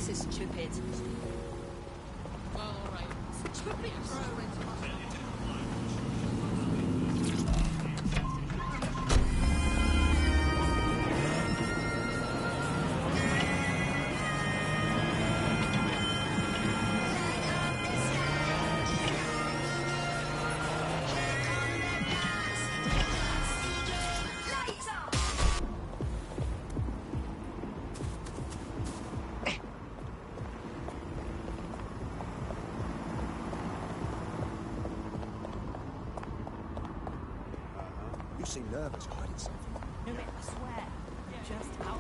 This is stupid. Well, alright. Stupid. You seem nervous hiding something. No, I swear. Just how...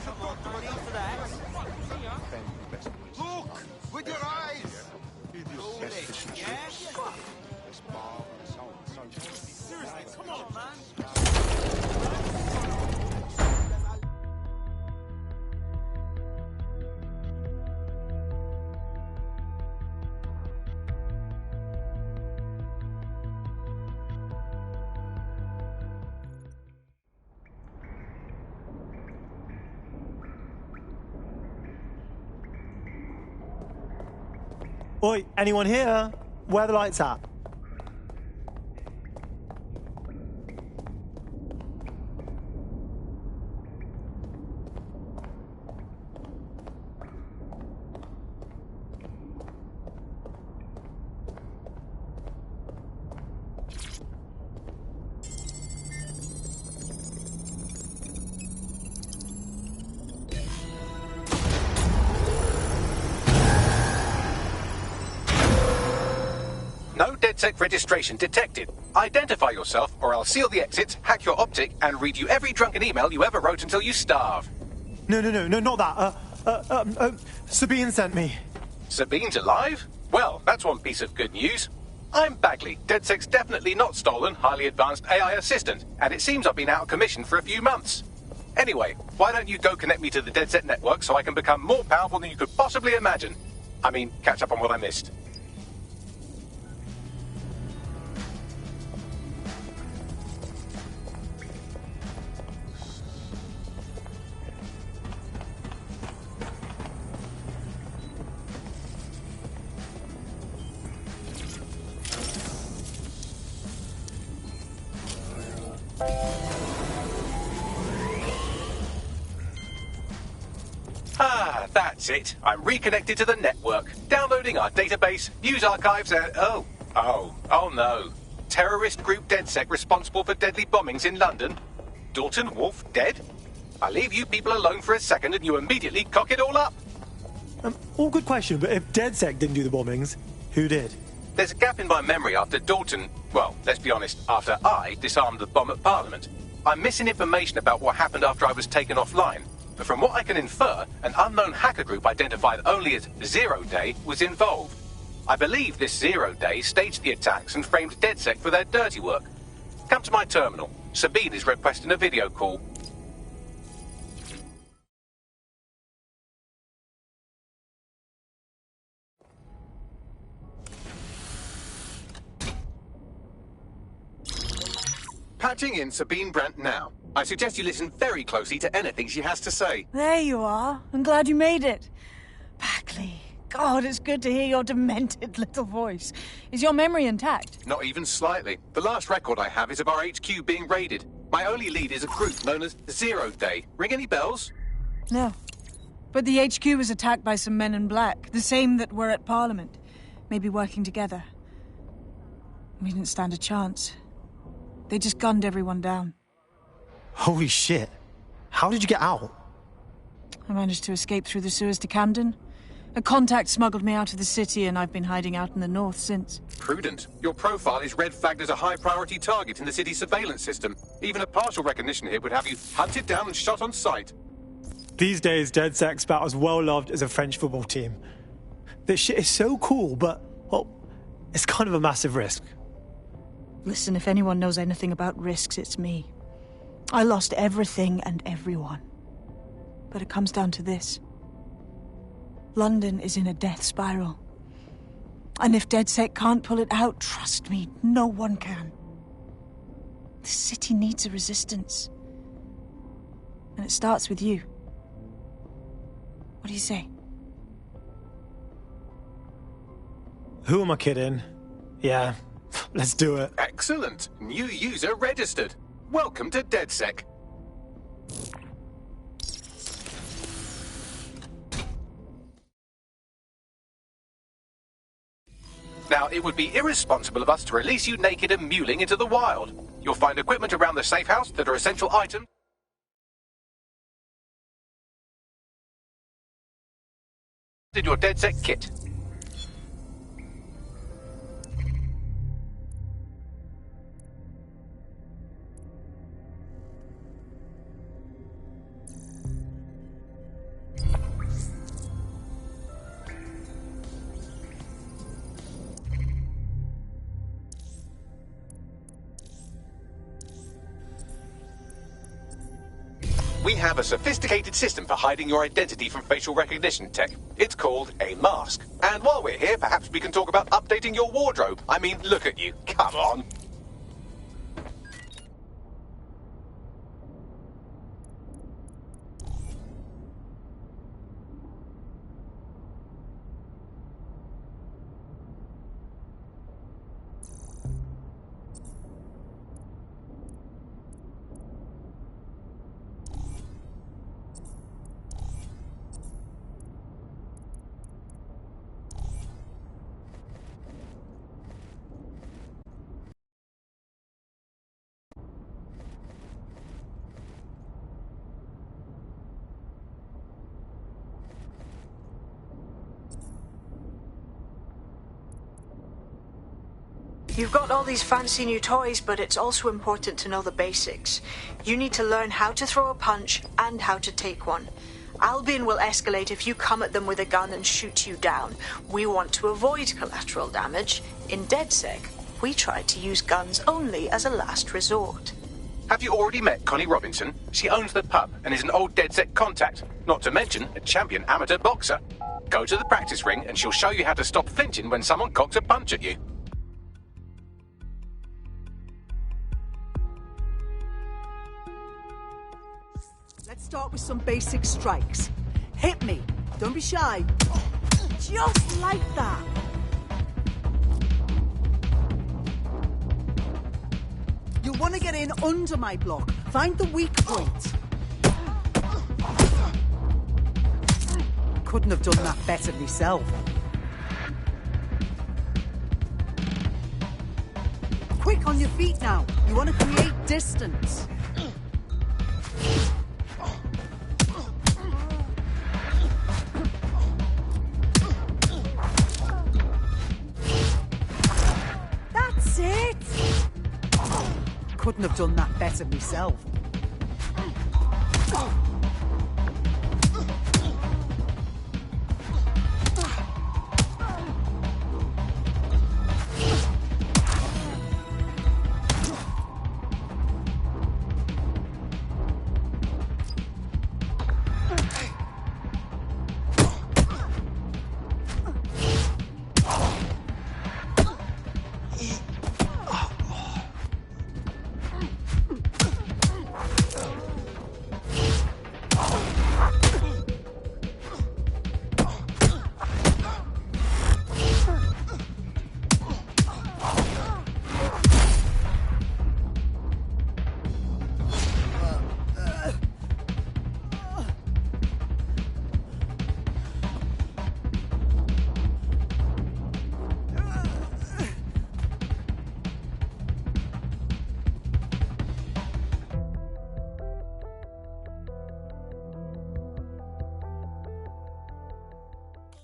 Come on, no need for that. Look! With your eyes! Hold it, yeah? Seriously, come on, man! Oi, anyone here? Where are the lights at? No DedSec registration detected. Identify yourself, or I'll seal the exits, hack your optic, and read you every drunken email you ever wrote until you starve. No, not that. Sabine sent me. Sabine's alive? Well, that's one piece of good news. I'm Bagley, DedSec's definitely not stolen, highly advanced AI assistant, and it seems I've been out of commission for a few months. Anyway, why don't you go connect me to the DedSec network so I can become more powerful than you could possibly imagine? I mean, catch up on what I missed. Ah, that's it. I'm reconnected to the network, downloading our database, news archives, and... Oh no. Terrorist group DedSec responsible for deadly bombings in London? Dalton Wolfe dead? I leave you people alone for a second and you immediately cock it all up. All good question, but if DedSec didn't do the bombings, who did? There's a gap in my memory after Dalton... Well, let's be honest, after I disarmed the bomb at Parliament. I'm missing information about what happened after I was taken offline. But from what I can infer, an unknown hacker group identified only as Zero Day was involved. I believe this Zero Day staged the attacks and framed DedSec for their dirty work. Come to my terminal. Sabine is requesting a video call. Patching in Sabine Brandt now. I suggest you listen very closely to anything she has to say. There you are. I'm glad you made it. Bagley. God, it's good to hear your demented little voice. Is your memory intact? Not even slightly. The last record I have is of our HQ being raided. My only lead is a group known as Zero Day. Ring any bells? No. But the HQ was attacked by some men in black, the same that were at Parliament. Maybe working together. We didn't stand a chance. They just gunned everyone down. Holy shit. How did you get out? I managed to escape through the sewers to Camden. A contact smuggled me out of the city, and I've been hiding out in the north since. Prudent. Your profile is red flagged as a high-priority target in the city's surveillance system. Even a partial recognition here would have you hunted down and shot on sight. These days, DedSec's about as well loved as a French football team. This shit is so cool, but, well, it's kind of a massive risk. Listen, if anyone knows anything about risks, it's me. I lost everything and everyone. But it comes down to this. London is in a death spiral. And if DedSec can't pull it out, trust me, no one can. The city needs a resistance. And it starts with you. What do you say? Who am I kidding? Yeah, let's do it. Excellent. New user registered. Welcome to DedSec. Now, it would be irresponsible of us to release you naked and mewling into the wild. You'll find equipment around the safe house that are essential items. In your DedSec kit. We have a sophisticated system for hiding your identity from facial recognition tech. It's called a mask. And while we're here, perhaps we can talk about updating your wardrobe. I mean, look at you. Come on. You've got all these fancy new toys, but it's also important to know the basics. You need to learn how to throw a punch and how to take one. Albion will escalate if you come at them with a gun and shoot you down. We want to avoid collateral damage. In DedSec, we try to use guns only as a last resort. Have you already met Connie Robinson? She owns the pub and is an old DedSec contact, not to mention a champion amateur boxer. Go to the practice ring and she'll show you how to stop flinching when someone cocks a punch at you. Let's start with some basic strikes. Hit me. Don't be shy. Just like that. You'll want to get in under my block. Find the weak point. Couldn't have done that better myself. Quick on your feet now. You want to create distance. That's it! Couldn't have done that better myself.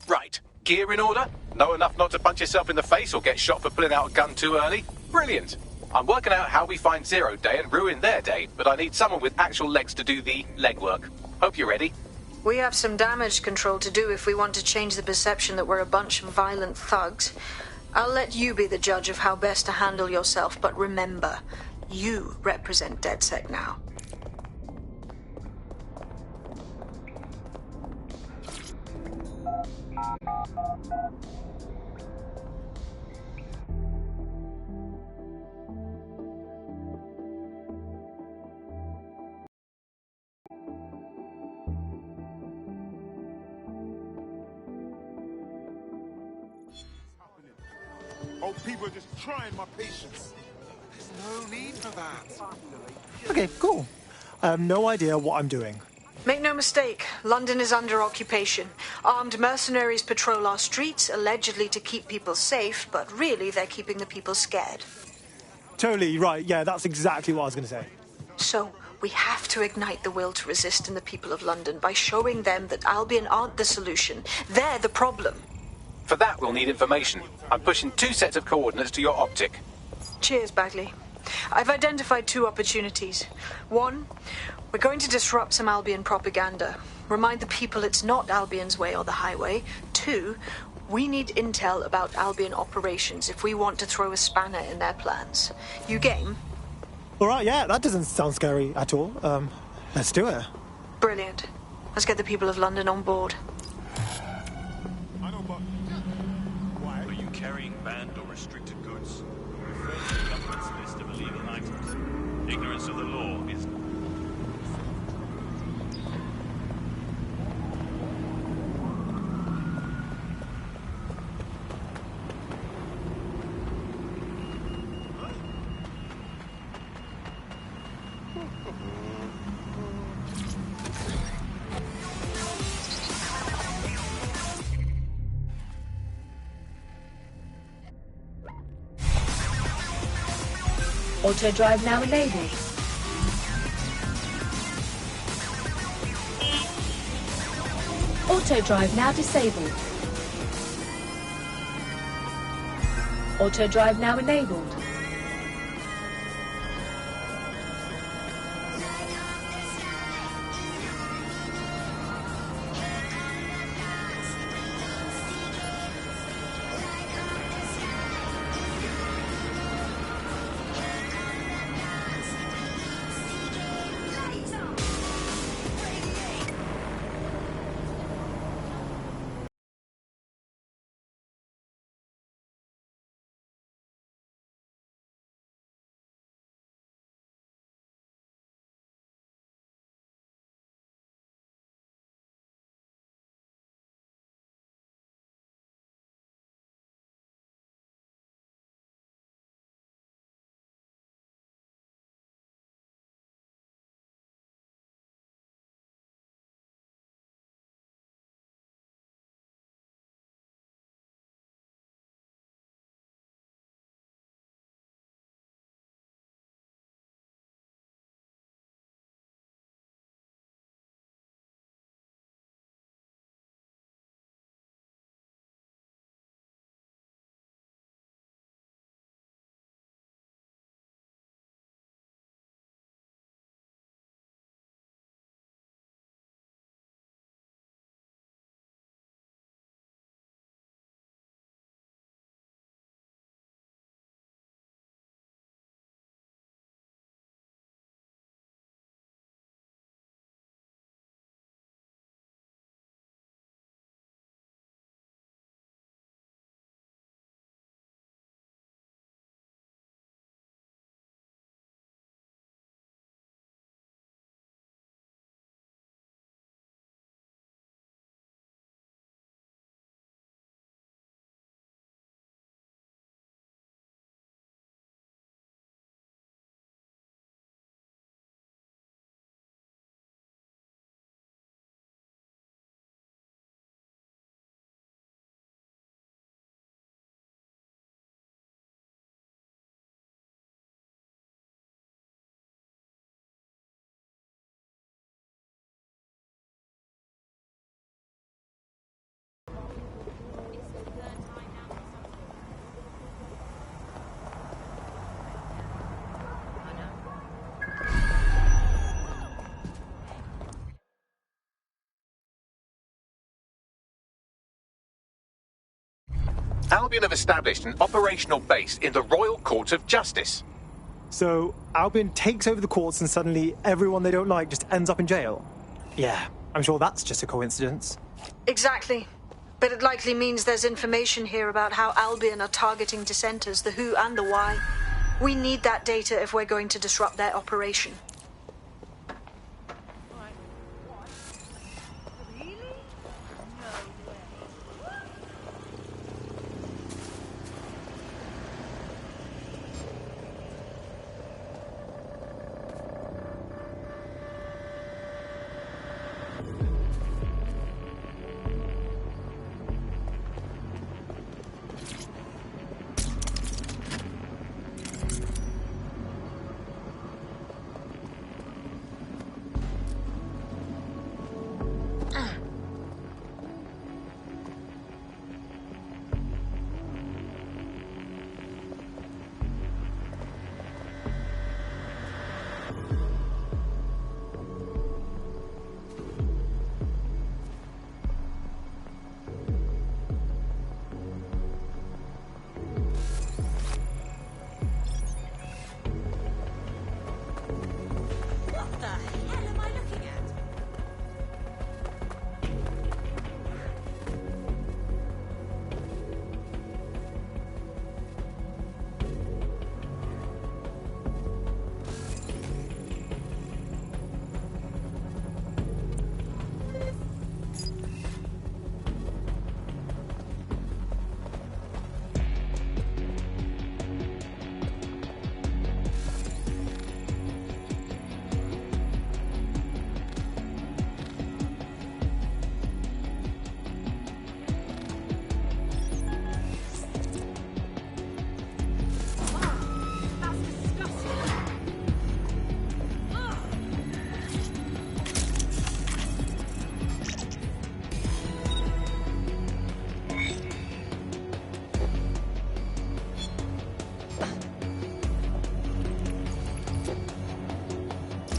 Right. Gear in order? Know enough not to punch yourself in the face or get shot for pulling out a gun too early? Brilliant. I'm working out how we find Zero Day and ruin their day, but I need someone with actual legs to do the legwork. Hope you're ready. We have some damage control to do if we want to change the perception that we're a bunch of violent thugs. I'll let you be the judge of how best to handle yourself, but remember, you represent DedSec now. Old people are just trying my patience. There's no need for that. Okay, cool. I have no idea what I'm doing. Make no mistake, London is under occupation. Armed mercenaries patrol our streets, allegedly to keep people safe, but really they're keeping the people scared. Totally right. Yeah, that's exactly what I was going to say. So, we have to ignite the will to resist in the people of London by showing them that Albion aren't the solution. They're the problem. For that, we'll need information. I'm pushing 2 sets of coordinates to your optic. Cheers, Bagley. I've identified 2 opportunities. 1, we're going to disrupt some Albion propaganda. Remind the people it's not Albion's way or the highway. 2, we need intel about Albion operations if we want to throw a spanner in their plans. You game? All right, yeah, that doesn't sound scary at all. Let's do it. Brilliant. Let's get the people of London on board. I know, but why? Are you carrying banned or restricted goods? Refer to the government's list of illegal items. Ignorance of the law is... Auto drive now enabled. Auto drive now disabled. Auto drive now enabled. Albion have established an operational base in the Royal Court of Justice. So Albion takes over the courts and suddenly everyone they don't like just ends up in jail? Yeah, I'm sure that's just a coincidence. Exactly. But it likely means there's information here about how Albion are targeting dissenters, the who and the why. We need that data if we're going to disrupt their operation.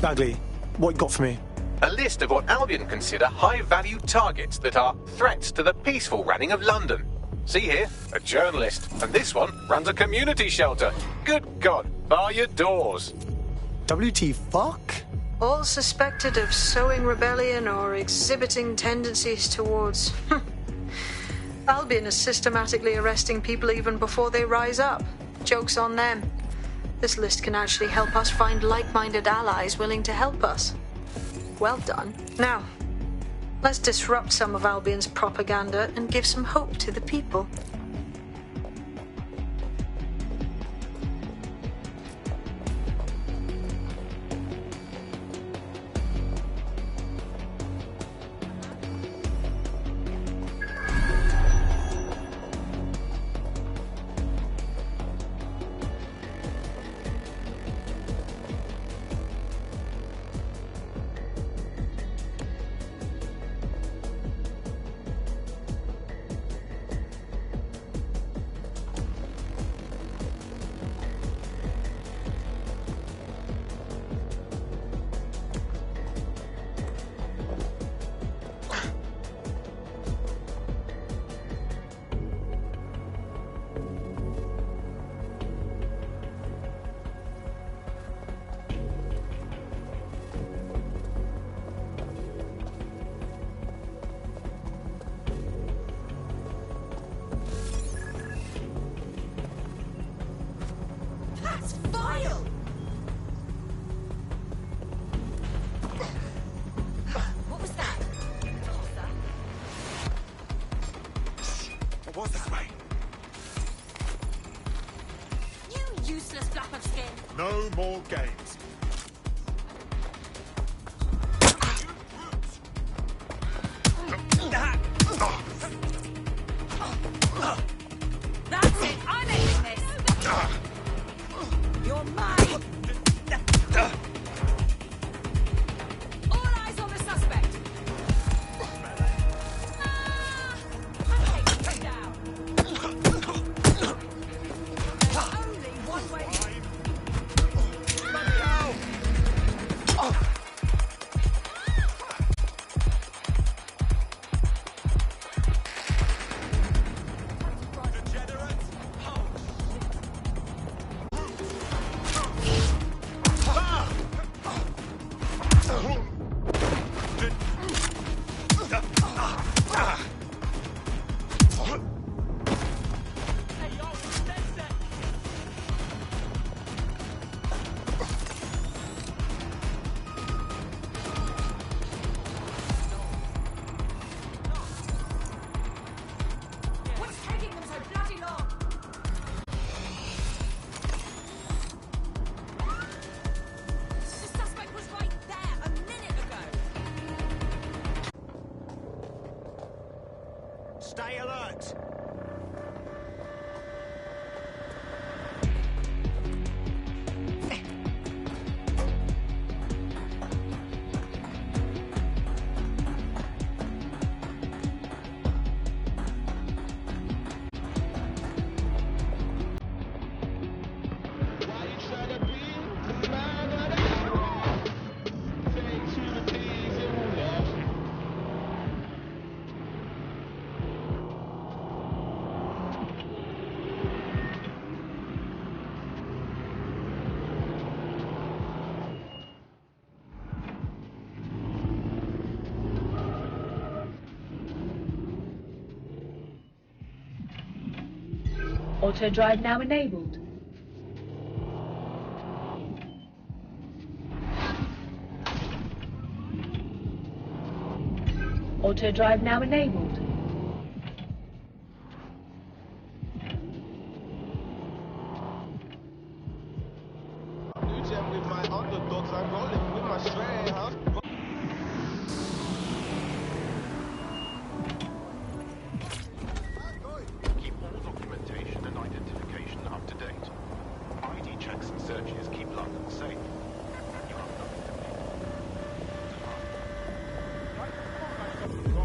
Bagley, what you got for me? A list of what Albion consider high-value targets that are threats to the peaceful running of London. See here, a journalist, and this one runs a community shelter. Good God, bar your doors. WT fuck? All suspected of sowing rebellion or exhibiting tendencies towards... Albion is systematically arresting people even before they rise up. Joke's on them. This list can actually help us find like-minded allies willing to help us. Well done. Now, let's disrupt some of Albion's propaganda and give some hope to the people. No more games. That's it. I'm ending this. You're mine. All eyes on the suspect. I'm taking him down. There's only one way. Stay alert! Auto drive now enabled. Auto drive now enabled. With my underdogs, I'm rolling with my strength, huh? Keep all documentation and identification up to date. ID checks and searches keep London safe. You have nothing to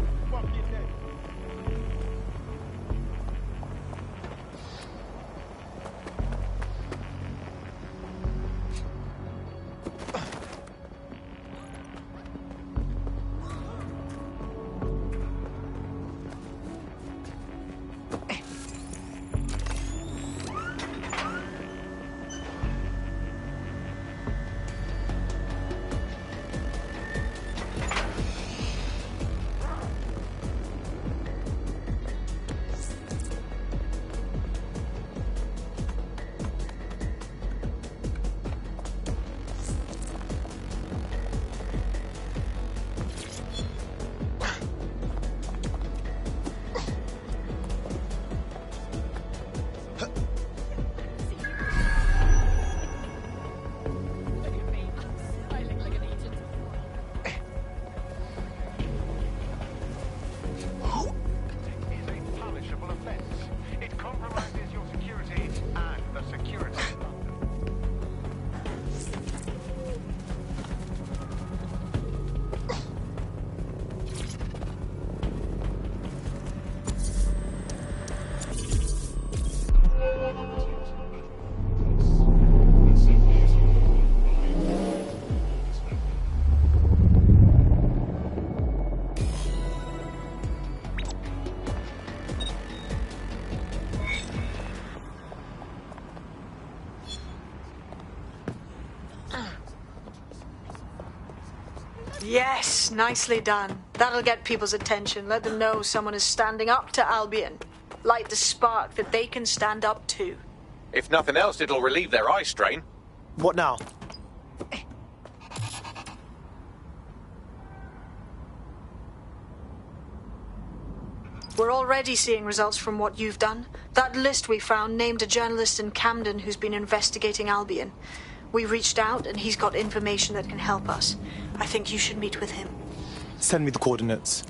Yes, nicely done. That'll get people's attention. Let them know someone is standing up to Albion. Light the spark that they can stand up to. If nothing else, it'll relieve their eye strain. What now? We're already seeing results from what you've done. That list we found named a journalist in Camden who's been investigating Albion. We reached out and he's got information that can help us. I think you should meet with him. Send me the coordinates.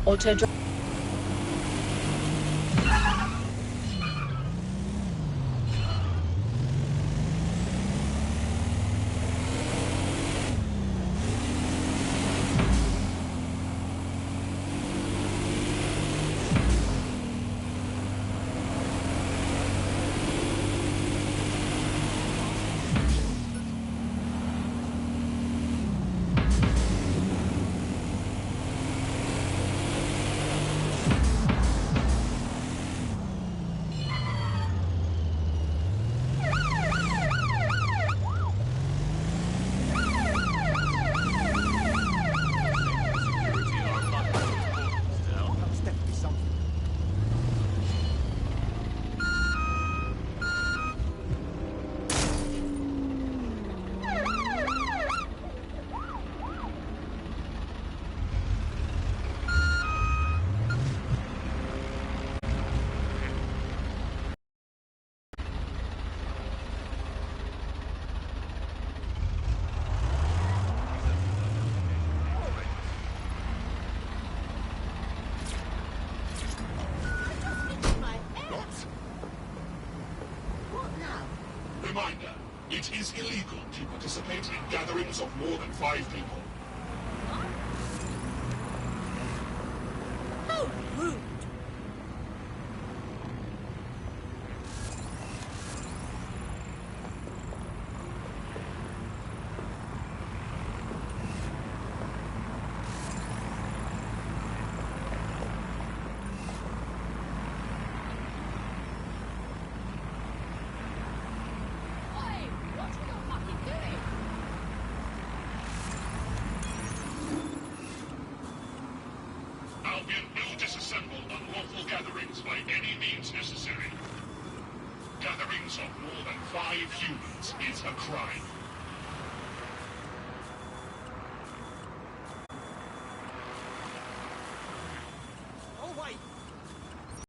Auto drive. Reminder, it is illegal to participate in gatherings of more than 5 people. How rude! Albion will disassemble unlawful gatherings by any means necessary. Gatherings of more than 5 humans is a crime.